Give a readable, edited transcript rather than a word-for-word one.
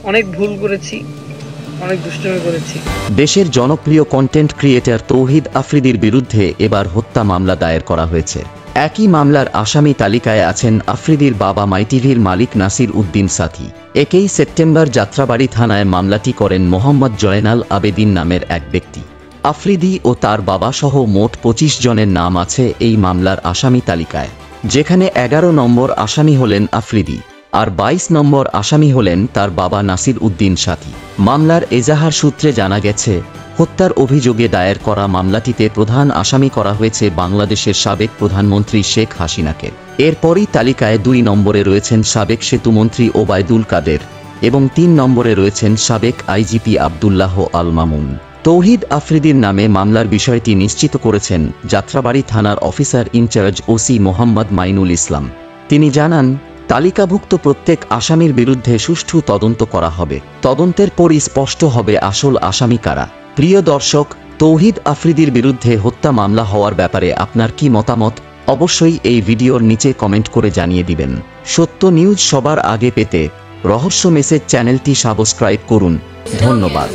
অনেক ভুল করেছি, অনেক দুষ্টুমি করেছি। দেশের জনপ্রিয় কন্টেন্ট ক্রিয়েটর তৌহিদ আফ্রিদির বিরুদ্ধে এবার হত্যা মামলা দায়ের করা হয়েছে। একই মামলার আসামি তালিকায় আছেন আফ্রিদির বাবা মাইটিভির মালিক নাসির উদ্দিন সাথী। 1 সেপ্টেম্বর যাত্রাবাড়ি থানায় মামলাটি করেন মোহাম্মদ জয়নাল আবেদিন নামের এক ব্যক্তি। আফ্রিদি ও তার বাবা সহ মোট 25 জনের নাম আছে এই মামলার আসামি তালিকায়, যেখানে 11 নম্বর আসামি হলেন আফ্রিদি আর 22 নম্বর আসামি হলেন তার বাবা নাসির উদ্দিন সাথী। মামলার এজাহার সূত্রে জানা গেছে, হত্যার অভিযোগে দায়ের করা মামলাটিতে প্রধান আসামি করা হয়েছে বাংলাদেশের সাবেক প্রধানমন্ত্রী শেখ হাসিনাকে। এরপরই তালিকায় 2 নম্বরে রয়েছেন সাবেক সেতুমন্ত্রী ওবায়দুল কাদের এবং 3 নম্বরে রয়েছেন সাবেক আইজিপি আব্দুল্লাহ আল মামুন। তৌহিদ আফ্রিদির নামে মামলার বিষয়টি নিশ্চিত করেছেন যাত্রাবাড়ি থানার officer in charge OC Mohammad Mainul Islam. তিনি জানান, তালিকাভুক্ত প্রত্যেক আসামির বিরুদ্ধে সুষ্ঠু তদন্ত করা হবে। তদন্তের পরই স্পষ্ট হবে আসল আসামি কারা। প্রিয় দর্শক, তৌহিদ আফ্রিদির বিরুদ্ধে হত্যা মামলা হওয়ার ব্যাপারে আপনার কি মতামত অবশ্যই এই ভিডিওর নিচে কমেন্ট করে জানিয়ে দিবেন। সত্য নিউজ সবার আগে পেতে রহস্য মেসেজ চ্যানেলটি সাবস্ক্রাইব করুন। ধন্যবাদ।